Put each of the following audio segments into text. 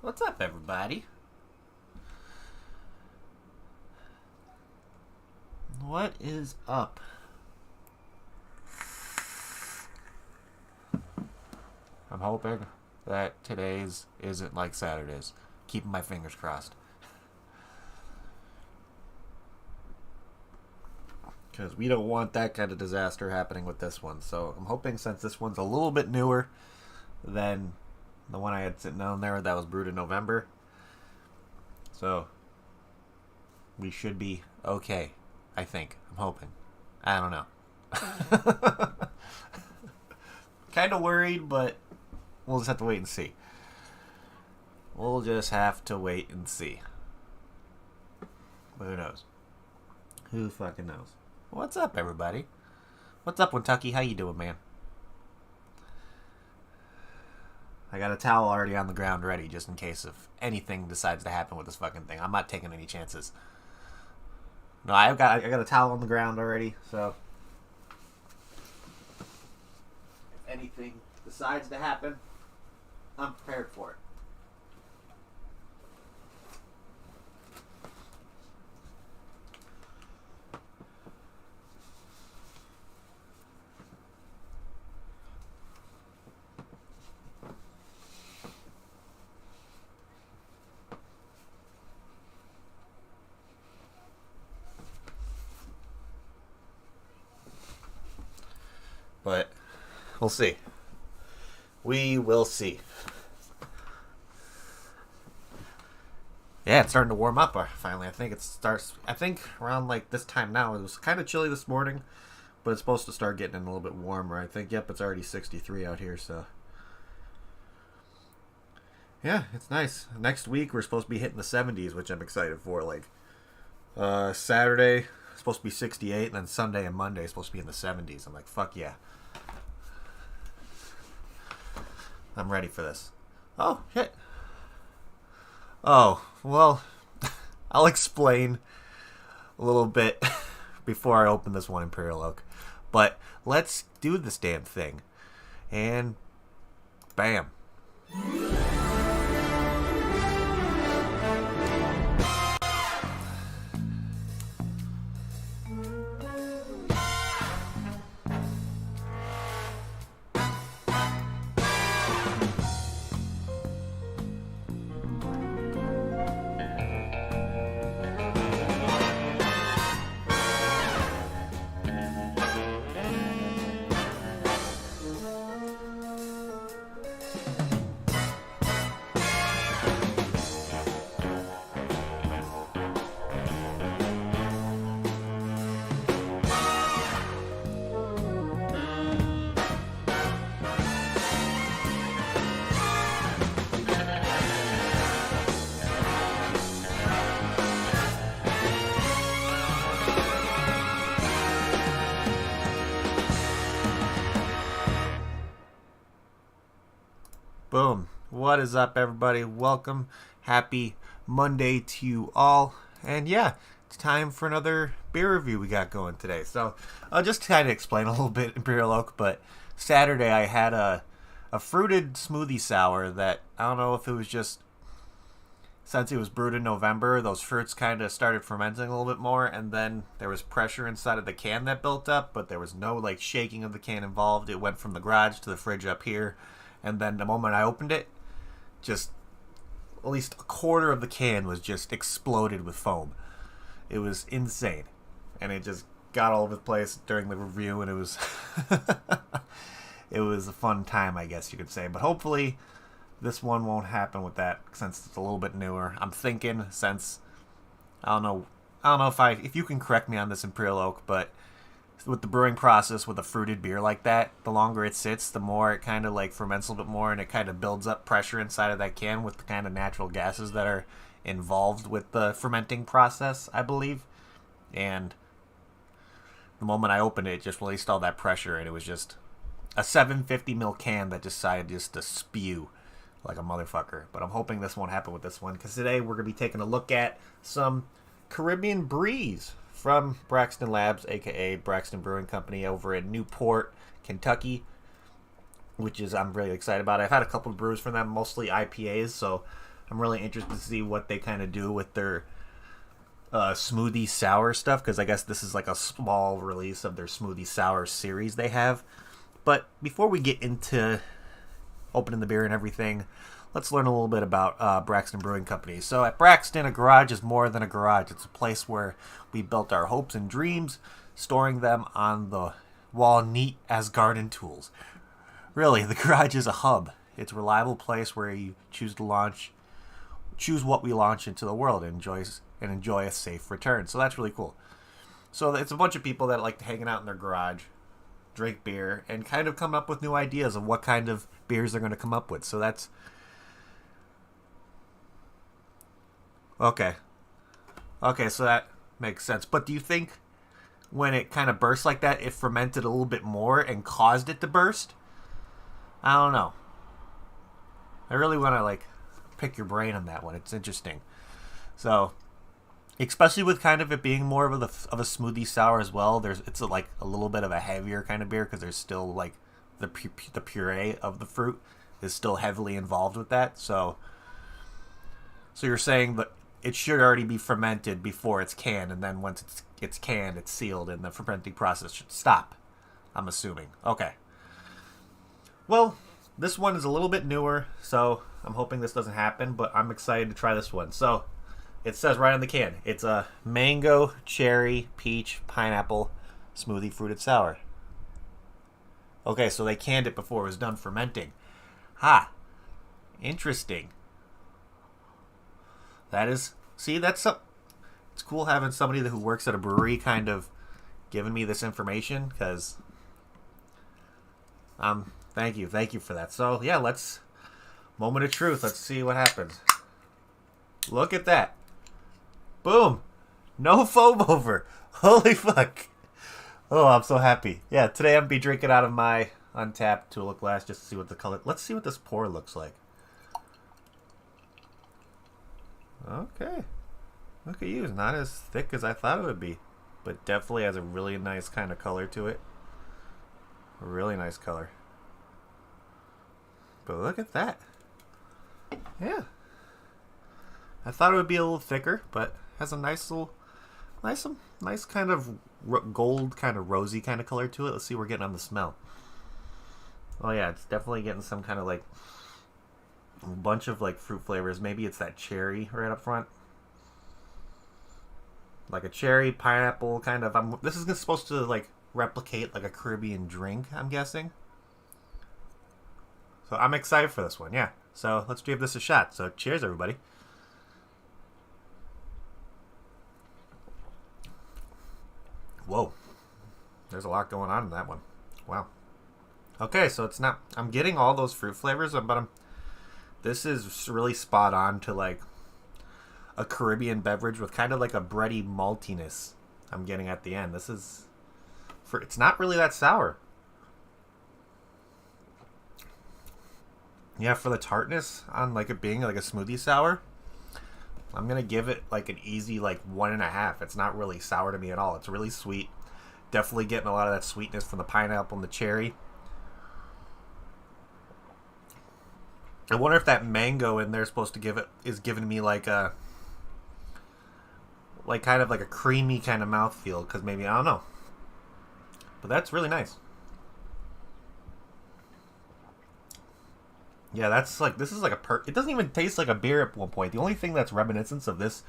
What's up, everybody? What is up? I'm hoping that today's isn't like Saturday's. Keeping my fingers crossed. Because we don't want that kind of disaster happening with this one. So I'm hoping, since this one's a little bit newer than the one I had sitting down there that was brewed in November. So we should be okay, I think. I'm hoping. I don't know. Kind of worried, but we'll just have to wait and see. We'll just have to wait and see. But who knows? Who fucking knows? What's up, everybody? What's up, Kentucky? How you doing, man? I got a towel already on the ground ready, just in case if anything decides to happen with this fucking thing. I'm not taking any chances. No, I got a towel on the ground already, so if anything decides to happen, I'm prepared for it. But we'll see. We will see. Yeah, it's starting to warm up finally. I think around like this time now. It was kind of chilly this morning, but it's supposed to start getting a little bit warmer. I think, yep, it's already 63 out here, so. Yeah, it's nice. Next week, we're supposed to be hitting the 70s, which I'm excited for. Like, Saturday, supposed to be 68, and then Sunday and Monday supposed to be in the 70s. I'm like, fuck yeah. I'm ready for this. Oh, shit. Oh, well, I'll explain a little bit before I open this one Imperial Oak. But let's do this damn thing. And bam. Boom. What is up, everybody? Welcome. Happy Monday to you all. And yeah, it's time for another beer review we got going today. So I'll just kind of explain a little bit Imperial Oak, but Saturday I had a fruited smoothie sour that, I don't know if it was just, since it was brewed in November, those fruits kind of started fermenting a little bit more, and then there was pressure inside of the can that built up, but there was no like shaking of the can involved. It went from the garage to the fridge up here. And then the moment I opened it, just at least a quarter of the can was just exploded with foam. It was insane. And it just got all over the place during the review, and it was it was a fun time, I guess you could say. But hopefully this one won't happen with that, since it's a little bit newer. I'm thinking, since I don't know if you can correct me on this, Imperial Oak, but with the brewing process with a fruited beer like that, the longer it sits, the more it kind of like ferments a little bit more, and it kind of builds up pressure inside of that can with the kind of natural gases that are involved with the fermenting process, I believe. And the moment I opened it, it just released all that pressure, and it was just a 750 ml can that decided just to spew like a motherfucker. But I'm hoping this won't happen with this one, because today we're going to be taking a look at some Caribbean Breeze from Braxton Labs, aka Braxton Brewing Company, over in Newport, Kentucky. which is I'm really excited about. I've had a couple of brews from them, mostly IPAs, so I'm really interested to see what they kind of do with their smoothie sour stuff, because I guess this is like a small release of their smoothie sour series they have. But before we get into opening the beer and everything, let's learn a little bit about Braxton Brewing Company. So at Braxton, a garage is more than a garage. It's a place where we built our hopes and dreams, storing them on the wall neat as garden tools. Really, the garage is a hub. It's a reliable place where you choose what we launch into the world and enjoy a safe return. So that's really cool. So it's a bunch of people that like hanging out in their garage, drink beer, and kind of come up with new ideas of what kind of beers they're going to come up with. So that's okay. Okay, so that makes sense. But do you think when it kind of burst like that, it fermented a little bit more and caused it to burst? I don't know. I really want to like pick your brain on that one. It's interesting. So, especially with kind of it being more of a smoothie sour as well. It's like a little bit of a heavier kind of beer because there's still like the puree of the fruit is still heavily involved with that. So you're saying that it should already be fermented before it's canned, and then once it's canned, it's sealed, and the fermenting process should stop. I'm assuming. Okay. Well, this one is a little bit newer, so I'm hoping this doesn't happen, but I'm excited to try this one. So it says right on the can, it's a mango, cherry, peach, pineapple smoothie fruited sour. Okay, so they canned it before it was done fermenting. Ha! Interesting. It's cool having somebody who works at a brewery kind of giving me this information, because thank you for that. So yeah, moment of truth. Let's see what happens. Look at that. Boom. No foam over. Holy fuck. Oh, I'm so happy. Yeah, today I'm be drinking out of my untapped Tula glass just to see what the color. Let's see what this pour looks like. Okay. Look at you. It's not as thick as I thought it would be, but definitely has a really nice kind of color to it. A really nice color. But look at that. Yeah. I thought it would be a little thicker, but has a nice kind of gold, kind of rosy kind of color to it. Let's see what we're getting on the smell. Oh yeah, it's definitely getting some kind of like a bunch of like fruit flavors. Maybe it's that cherry right up front. Like a cherry, pineapple kind of. This is supposed to like replicate like a Caribbean drink, I'm guessing. So I'm excited for this one, yeah. So let's give this a shot. So cheers, everybody. Whoa. There's a lot going on in that one. Wow. Okay, so I'm getting all those fruit flavors, but this is really spot on to like a Caribbean beverage with kind of like a bready maltiness I'm getting at the end. It's not really that sour. Yeah, for the tartness on like it being like a smoothie sour, I'm gonna give it like an easy like 1.5. It's not really sour to me at all. It's really sweet. Definitely getting a lot of that sweetness from the pineapple and the cherry. I wonder if that mango in there is giving me like a kind of like a creamy kind of mouthfeel, because maybe, I don't know. But that's really nice. Yeah, this is like it doesn't even taste like a beer at one point. The only thing that's reminiscent of this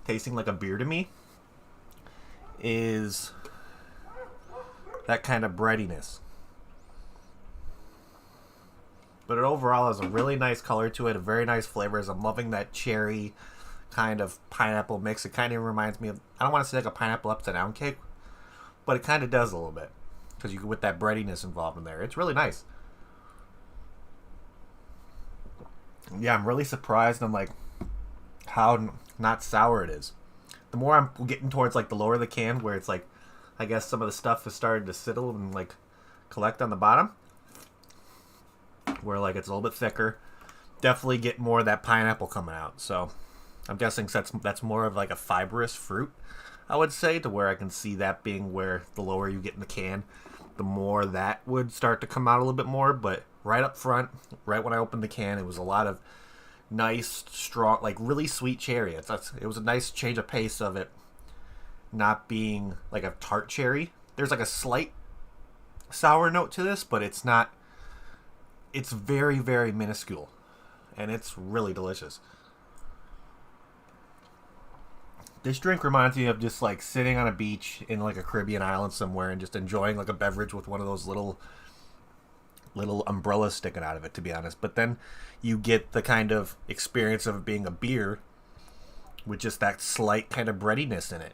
tasting like a beer to me is that kind of breadiness. But it overall has a really nice color to it, a very nice flavors. I'm loving that cherry kind of pineapple mix. It kind of reminds me of, I don't want to say like a pineapple upside down cake, but it kind of does a little bit, because you with that breadiness involved in there. It's really nice. Yeah, I'm really surprised on like how not sour it is. The more I'm getting towards like the lower of the can, where it's like, I guess some of the stuff has started to settle and like collect on the bottom, where like it's a little bit thicker. Definitely get more of that pineapple coming out. So I'm guessing that's more of like a fibrous fruit, I would say, to where I can see that being where the lower you get in the can, the more that would start to come out a little bit more. But right up front, right when I opened the can, it was a lot of nice, strong, like really sweet cherry. It was a nice change of pace of it not being like a tart cherry. There's like a slight sour note to this, but it's not. It's very, very minuscule, and it's really delicious. This drink reminds me of just like sitting on a beach in like a Caribbean island somewhere and just enjoying like a beverage with one of those little umbrellas sticking out of it, to be honest. But then you get the kind of experience of it being a beer with just that slight kind of breadiness in it.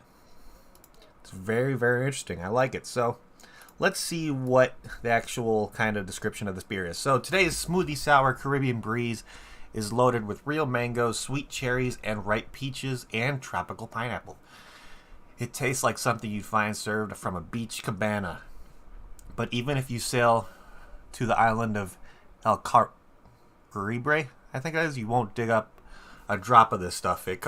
It's very, very interesting. I like it. So let's see what the actual kind of description of this beer is. So today's Smoothie Sour Caribbean Breeze is loaded with real mangoes, sweet cherries, and ripe peaches, and tropical pineapple. It tastes like something you'd find served from a beach cabana. But even if you sail to the island of El Caribe, I think it is, you won't dig up a drop of this stuff. It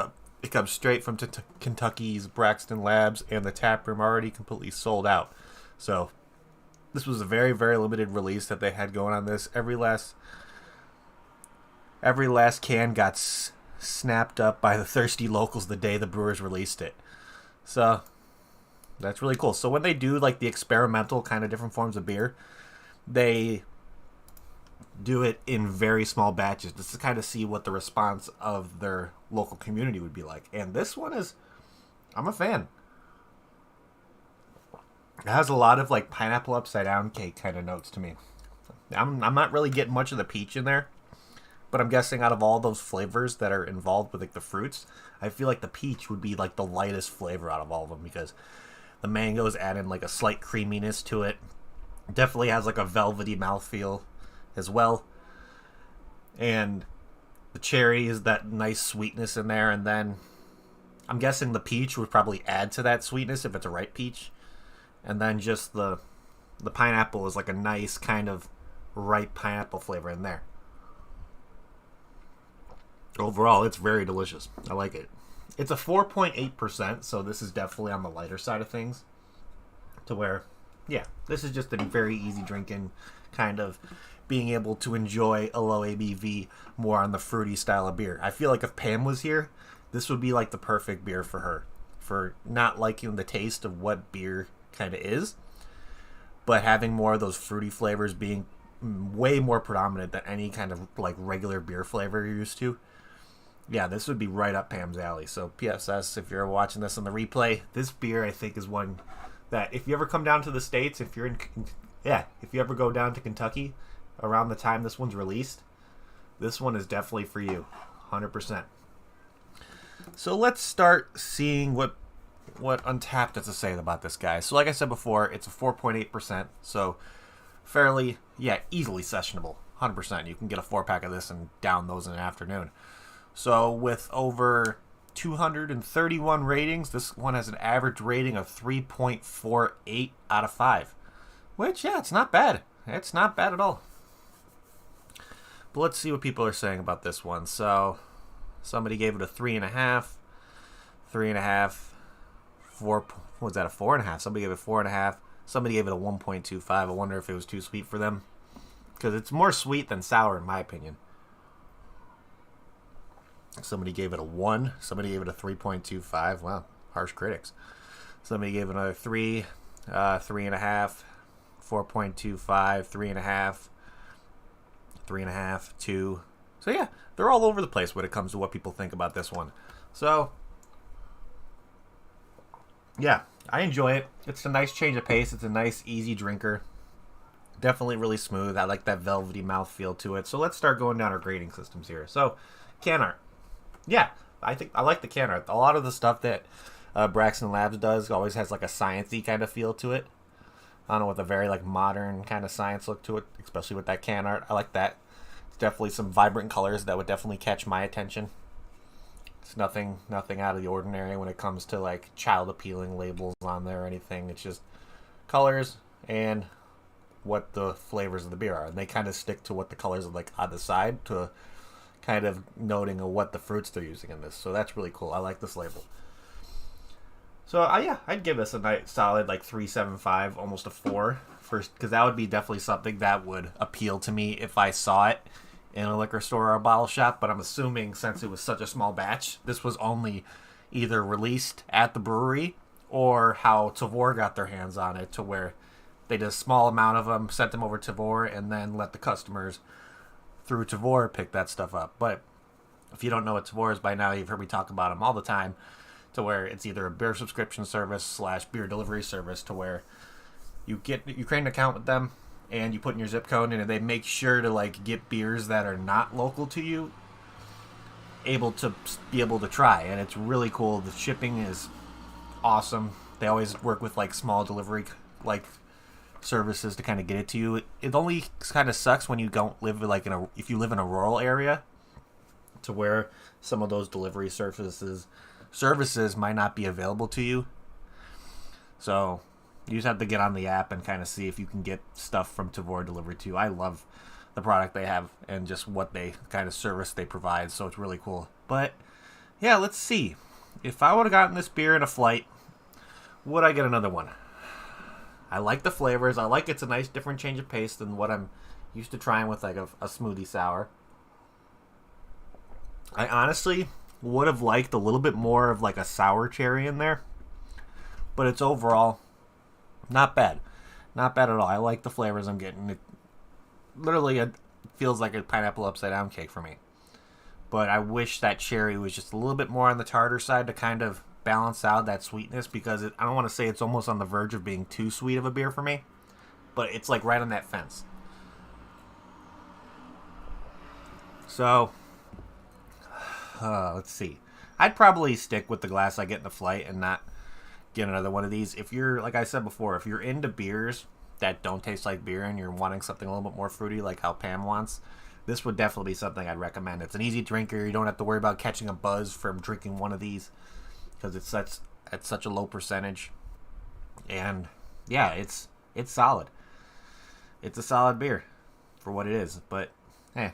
comes straight from Kentucky's Braxton labs, and the tap room already completely sold out. So this was a very, very limited release that they had going on this. Every last can got snapped up by the thirsty locals the day the brewers released it. So that's really cool. So when they do like the experimental kind of different forms of beer, they do it in very small batches just to kind of see what the response of their local community would be like. And this one is, I'm a fan. It has a lot of like pineapple upside down cake kind of notes to me. I'm not really getting much of the peach in there, but I'm guessing out of all those flavors that are involved with like the fruits, I feel like the peach would be like the lightest flavor out of all of them, because the mangoes add in like a slight creaminess to it. Definitely has like a velvety mouthfeel as well. And the cherry is that nice sweetness in there, and then I'm guessing the peach would probably add to that sweetness if it's a ripe peach. And then just the pineapple is like a nice kind of ripe pineapple flavor in there. Overall, it's very delicious. I like it. It's a 4.8%, so this is definitely on the lighter side of things. To where, yeah, this is just a very easy drinking kind of being able to enjoy a low ABV more on the fruity style of beer. I feel like if Pam was here, this would be like the perfect beer for her. For not liking the taste of what beer kind of is, but having more of those fruity flavors being way more predominant than any kind of like regular beer flavor you're used to. Yeah, this would be right up Pam's alley. So PSS, if you're watching this on the replay, this beer I think is one that if you ever come down to the States, if you ever go down to Kentucky around the time this one's released, this one is definitely for you, 100%. So let's start seeing what Untappd has to say about this guy. So like I said before, it's a 4.8%, so fairly, easily sessionable, 100%. You can get a 4-pack of this and down those in an afternoon. So with over 231 ratings, this one has an average rating of 3.48 out of 5. Which, it's not bad. It's not bad at all. But let's see what people are saying about this one. So somebody gave it a 3.5, 3.5, 4. Was that a 4.5? Somebody gave it 4.5. Somebody gave it a 1.25. I wonder if it was too sweet for them, because it's more sweet than sour in my opinion. Somebody gave it a 1. Somebody gave it a 3.25. Wow, harsh critics. Somebody gave it another 3, 3.5, 4.25, 3.5, 3.5, 2. So yeah, they're all over the place when it comes to what people think about this one. So yeah, I enjoy it. It's a nice change of pace. It's a nice, easy drinker. Definitely really smooth. I like that velvety mouthfeel to it. So let's start going down our grading systems here. So, can art. Yeah, I like the can art. A lot of the stuff that Braxton Labs does always has like a sciencey kind of feel to it. I don't know, with a very like modern kind of science look to it, especially with that can art. I like that. It's definitely some vibrant colors that would definitely catch my attention. It's nothing out of the ordinary when it comes to like child appealing labels on there or anything. It's just colors and what the flavors of the beer are, and they kind of stick to what the colors are like on the side to kind of noting of what the fruits they're using in this. So that's really cool. I like this label. So I'd give this a nice solid like 3.75, almost a 4 first, because that would be definitely something that would appeal to me if I saw it in a liquor store or a bottle shop. But I'm assuming since it was such a small batch, this was only either released at the brewery or how Tavour got their hands on it, to where they did a small amount of them, sent them over to Tavour, and then let the customers through Tavour pick that stuff up. But if you don't know what Tavour is by now, you've heard me talk about them all the time, to where it's either a beer subscription service / beer delivery service, to where you create an account with them and you put in your zip code, and they make sure to like get beers that are not local to you able to try. And it's really cool. The shipping is awesome. They always work with like small delivery like services to kind of get it to you. It only kind of sucks when you don't live like if you live in a rural area, to where some of those delivery services might not be available to you. So you just have to get on the app and kind of see if you can get stuff from Tavour delivered to you. I love the product they have and just what they kind of service they provide, so it's really cool. But yeah, let's see. If I would have gotten this beer in a flight, would I get another one? I like the flavors. I like it's a nice different change of pace than what I'm used to trying with like a smoothie sour. I honestly would have liked a little bit more of like a sour cherry in there, but it's overall not bad. Not bad at all. I like the flavors I'm getting. It literally feels like a pineapple upside down cake for me. But I wish that cherry was just a little bit more on the tartar side to kind of balance out that sweetness, because I don't want to say it's almost on the verge of being too sweet of a beer for me, but it's like right on that fence. So let's see. I'd probably stick with the glass I get in the flight and not get another one of these. If you're, like I said before, if you're into beers that don't taste like beer and you're wanting something a little bit more fruity like how Pam wants, this would definitely be something I'd recommend. It's an easy drinker. You don't have to worry about catching a buzz from drinking one of these, because it's at such a low percentage. And yeah, it's solid. It's a solid beer for what it is. But hey,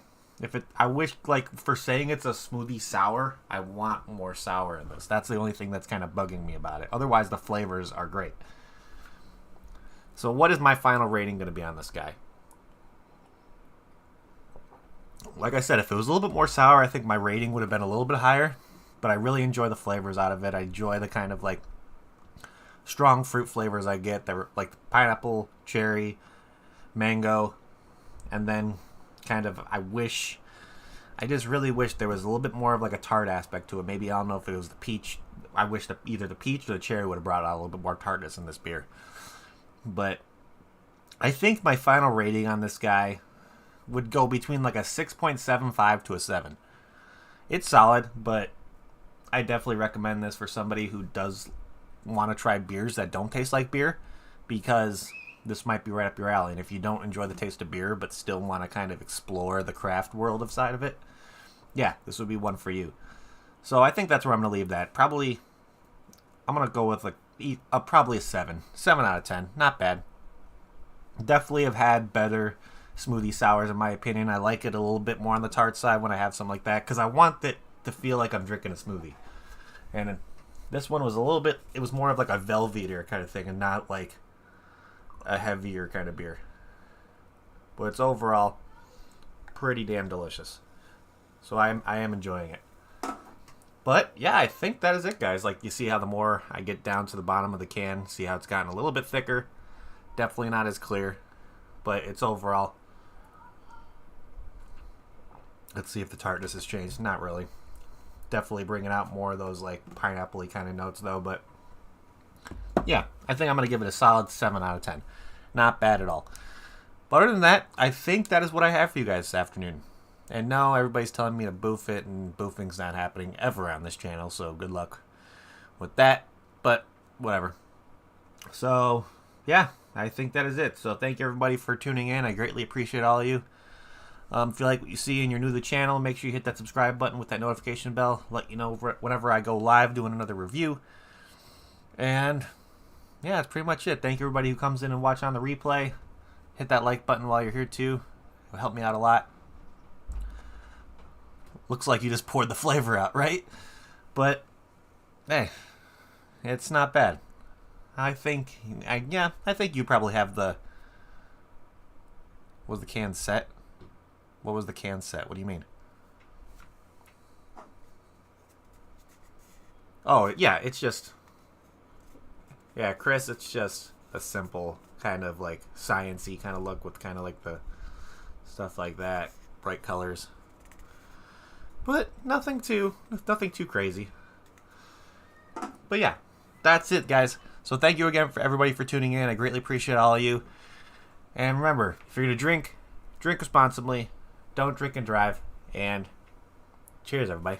I wish, like, for saying it's a smoothie sour, I want more sour in this. That's the only thing that's kind of bugging me about it. Otherwise, the flavors are great. So what is my final rating going to be on this guy? Like I said, if it was a little bit more sour, I think my rating would have been a little bit higher. But I really enjoy the flavors out of it. I enjoy the kind of like strong fruit flavors I get. That like pineapple, cherry, mango, and then kind of I just really wish there was a little bit more of like a tart aspect to it. Maybe, I don't know if it was the peach. I wish that either the peach or the cherry would have brought out a little bit more tartness in this beer. But I think my final rating on this guy would go between like a 6.75 to a 7. It's solid, but I definitely recommend this for somebody who does want to try beers that don't taste like beer, because this might be right up your alley. And if you don't enjoy the taste of beer but still want to kind of explore the craft world side of it, yeah, this would be one for you. So I think that's where I'm going to leave that. Probably, I'm going to go with probably a 7. 7 out of 10. Not bad. Definitely have had better smoothie sours in my opinion. I like it a little bit more on the tart side when I have something like that, because I want it to feel like I'm drinking a smoothie. And this one was it was more of like a Velveeta kind of thing and not like a heavier kind of beer. But it's overall pretty damn delicious. So I am enjoying it. But yeah, I think that is it, guys. Like, you see how the more I get down to the bottom of the can, see how it's gotten a little bit thicker. Definitely not as clear, but it's overall. Let's see if the tartness has changed. Not really. Definitely bringing out more of those like pineapple-y kind of notes though, but yeah, I think I'm going to give it a solid 7 out of 10. Not bad at all. But other than that, I think that is what I have for you guys this afternoon. And no, everybody's telling me to boof it, and boofing's not happening ever on this channel, so good luck with that. But whatever. So yeah, I think that is it. So thank you everybody for tuning in. I greatly appreciate all of you. If you like what you see and you're new to the channel, make sure you hit that subscribe button with that notification bell. Let you know whenever I go live doing another review. And yeah, that's pretty much it. Thank you everybody who comes in and watch on the replay. Hit that like button while you're here too. It'll help me out a lot. Looks like you just poured the flavor out, right? But hey, it's not bad. I think you probably have the Was the can set? What was the can set? What do you mean? Oh, yeah, it's just... Yeah, Chris, it's just a simple kind of like science-y kind of look with kind of like the stuff like that. Bright colors. But nothing too crazy. But yeah, that's it, guys. So thank you again for everybody for tuning in. I greatly appreciate all of you. And remember, if you're going to drink responsibly. Don't drink and drive. And cheers, everybody.